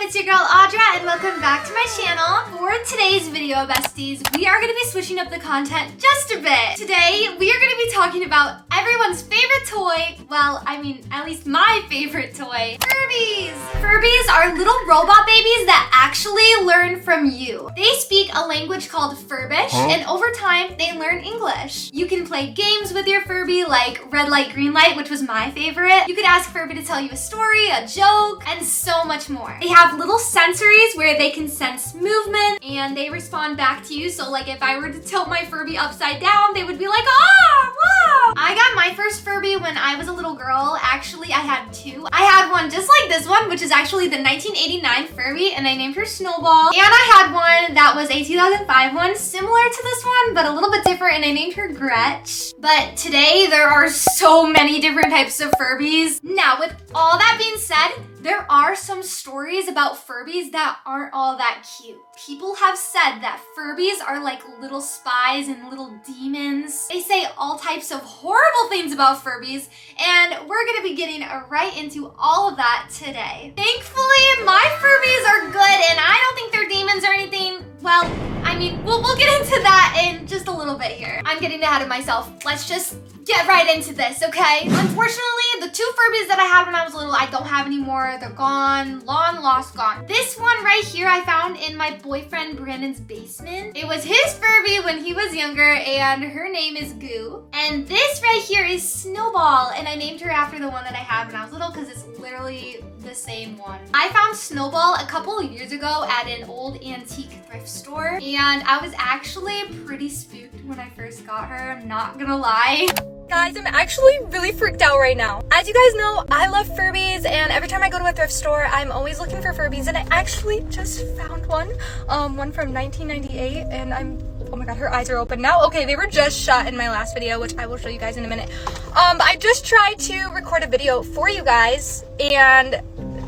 It's your girl Audra and welcome back to my channel. For today's video, besties, we are going to be switching up the content just a bit. Today, we are going to be talking about everyone's favorite toy. Well, I mean, at least my favorite toy, Furbies. Furbies are little robot babies that actually learn from you. They speak a language called Furbish, and over time, they learn English. You can play games with your Furby like red light, green light, which was my favorite. You could ask Furby to tell you a story, a joke, and so much more. They have little sensories where they can sense movement and they respond back to you. So like if I were to tilt my Furby upside down, they would be like, ah, wow. I got my first Furby when I was a little girl. Actually, I had two. I had one just like this one, which is actually the 1989 Furby, and I named her Snowball. And I had one that was a 2005 one, similar to this one, but a little bit different, and I named her Gretch. But today, there are so many different types of Furbies. Now, with all that being said, there are some stories about Furbies that aren't all that cute. People have said that Furbies are like little spies and little demons. They say all types of horrible things about Furbies, and we're gonna be getting right into all of that today. Thankfully, my Furbies are good, and I don't think they're demons or anything. Well, I mean, we'll get into that in just a little bit here. I'm getting ahead of myself. Let's just get right into this, okay? Unfortunately, the two Furbies that I had when I was little, I don't have anymore. They're gone, long lost, gone. This one right here I found in my boyfriend Brandon's basement. It was his Furby when he was younger, and her name is Goo. And this right here is Snowball, and I named her after the one that I had when I was little because it's literally the same one. I found Snowball a couple of years ago at an old antique thrift store, and I was actually pretty spooked when I first got her, I'm not gonna lie. Guys, I'm actually really freaked out right now. As you guys know, I love Furbies, and every time I go to a thrift store, I'm always looking for Furbies, and I actually just found one. One from 1998, and oh my god, her eyes are open now. Okay, they were just shot in my last video, which I will show you guys in a minute. I just tried to record a video for you guys, and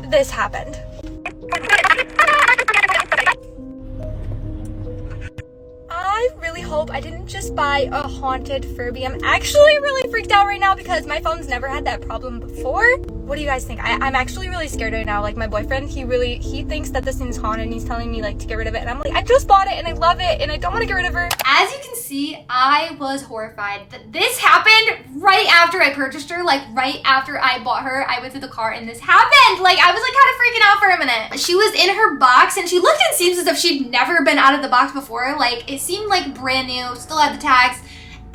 this happened. I really hope I didn't just buy a haunted Furby. I'm actually really freaked out right now because my phone's never had that problem before. What do you guys think? I'm actually really scared right now. Like my boyfriend, he thinks that this thing's haunted and he's telling me like to get rid of it. And I'm like, I just bought it and I love it and I don't want to get rid of her. As you can see, I was horrified that this happened right after I purchased her. Like right after I bought her, I went to the car and this happened. Like I was like kind of freaking out for a minute. She was in her box and she looked and seems as if she'd never been out of the box before. Like it seemed like brand new, still had the tags,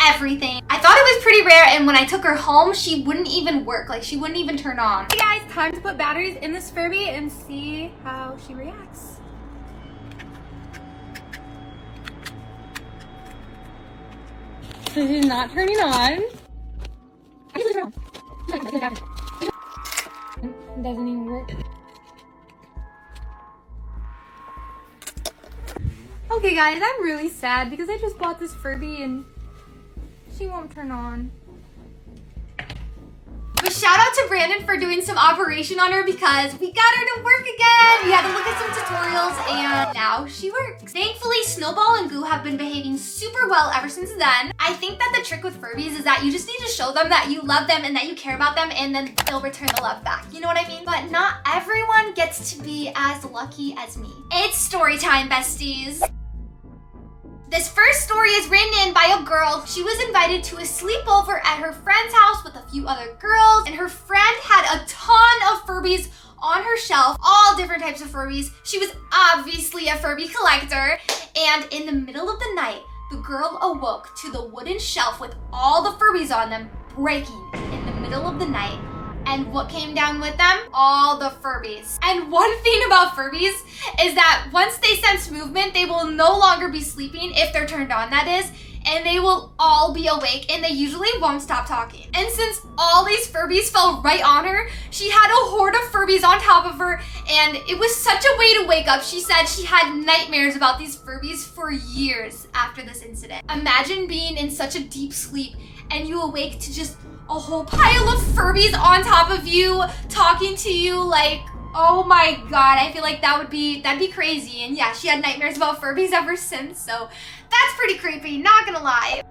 everything. I thought it was pretty rare, and when I took her home, she wouldn't even work. Like she wouldn't even turn on. Hey guys, time to put batteries in this Furby and see how she reacts. She's not turning on. It doesn't even work. Okay guys, I'm really sad because I just bought this Furby and she won't turn on. But shout out to Brandon for doing some operation on her because we got her to work again. We had to look at some tutorials and now she works. Thankfully, Snowball and Goo have been behaving super well ever since then. I think that the trick with Furbies is that you just need to show them that you love them and that you care about them, and then they'll return the love back. You know what I mean? But not everyone gets to be as lucky as me. It's story time, besties. This first story is written in by a girl. She was invited to a sleepover at her friend's house with a few other girls, and her friend had a ton of Furbies on her shelf, all different types of Furbies. She was obviously a Furby collector, and in the middle of the night, the girl awoke to the wooden shelf with all the Furbies on them breaking in the middle of the night. And what came down with them? All the Furbies. And one thing about Furbies is that once they sense movement, they will no longer be sleeping, if they're turned on that is, and they will all be awake and they usually won't stop talking. And since all these Furbies fell right on her, she had a horde of Furbies on top of her, and it was such a way to wake up. She said she had nightmares about these Furbies for years after this incident. Imagine being in such a deep sleep and you awake to just a whole pile of Furbies on top of you, talking to you. Like, oh my god, I feel like that'd be crazy. And yeah, she had nightmares about Furbies ever since, so that's pretty creepy, not gonna lie.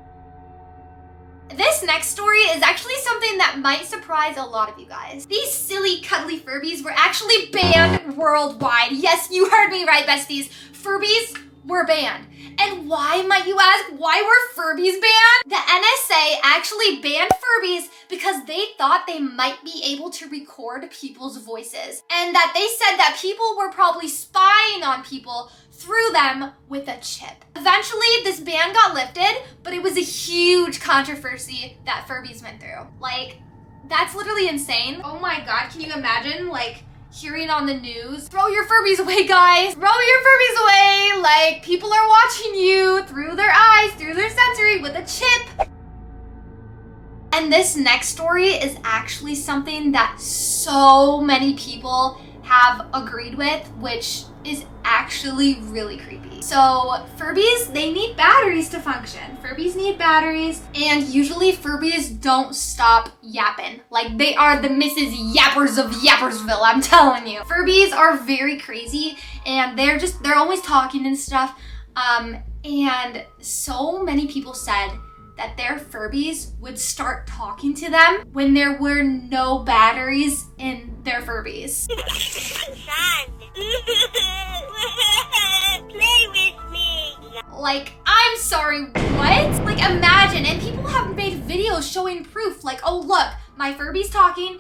This next story is actually something that might surprise a lot of you guys. These silly cuddly Furbies were actually banned worldwide. Yes, you heard me right, besties. Furbies were banned. And why, might you ask? Why were Furbies banned? The NSA actually banned Furbies because they thought they might be able to record people's voices, and that they said that people were probably spying on people through them with a chip. Eventually, this ban got lifted, but it was a huge controversy that Furbies went through. Like, that's literally insane. Oh my God, can you imagine, like, hearing on the news, throw your Furbies away, guys. Throw your Furbies away. Like, people are watching you through their eyes, through their sensory with a chip. And this next story is actually something that so many people have agreed with, which is actually really creepy. So Furbies, they need batteries to function. Furbies need batteries, and usually Furbies don't stop yapping. Like, they are the Mrs. Yappers of Yappersville, I'm telling you. Furbies are very crazy, and they're always talking and stuff. And so many people said that their Furbies would start talking to them when there were no batteries in their Furbies. Play with me. Like, I'm sorry, what? Like, imagine, and people have made videos showing proof, like, oh look, my Furby's talking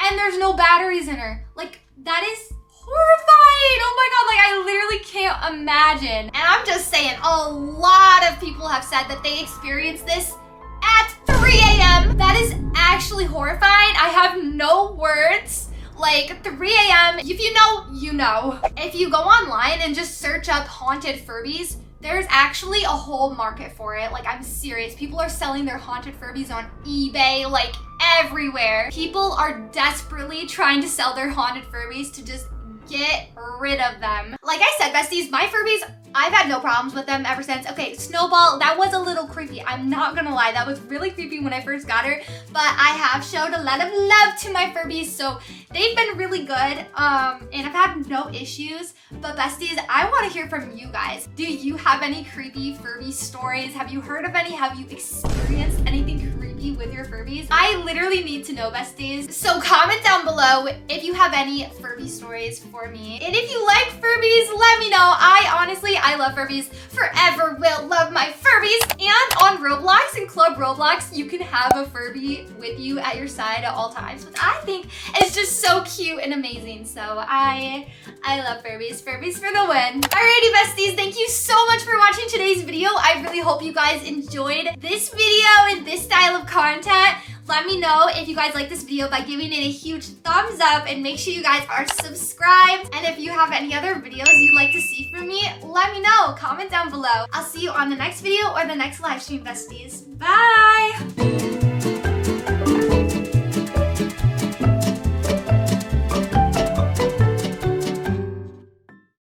and there's no batteries in her. Like, that is horrifying. Oh my God, like, I literally can't imagine. And I'm just saying, a lot of people have said that they experienced this at 3 a.m. That is actually horrifying. I have no words. Like, 3 a.m., if you know, you know. If you go online and just search up haunted Furbies, there's actually a whole market for it. Like, I'm serious. People are selling their haunted Furbies on eBay, like, everywhere. People are desperately trying to sell their haunted Furbies to just get rid of them. Like I said, besties, my Furbies, I've had no problems with them ever since. Okay, Snowball, that was a little creepy. I'm not gonna lie, that was really creepy when I first got her, but I have showed a lot of love to my Furbies, so they've been really good, and I've had no issues. But besties, I wanna hear from you guys. Do you have any creepy Furby stories? Have you heard of any? Have you experienced anything creepy with your Furbies? I literally need to know, besties. So comment down below if you have any Furby stories for me. And if you like Furbies, let me know. I love Furbies. Forever will love my Furbies. And on Roblox and Club Roblox, you can have a Furby with you at your side at all times, which I think is just so cute and amazing. So I love Furbies. Furbies for the win. Alrighty, besties, thank you so much for watching today's video. I really hope you guys enjoyed this video and this style of content. Let me know if you guys like this video by giving it a huge thumbs up, and make sure you guys are subscribed. And if you have any other videos you'd like to see from me, let me know. Comment down below. I'll see you on the next video or the next live stream, besties. Bye!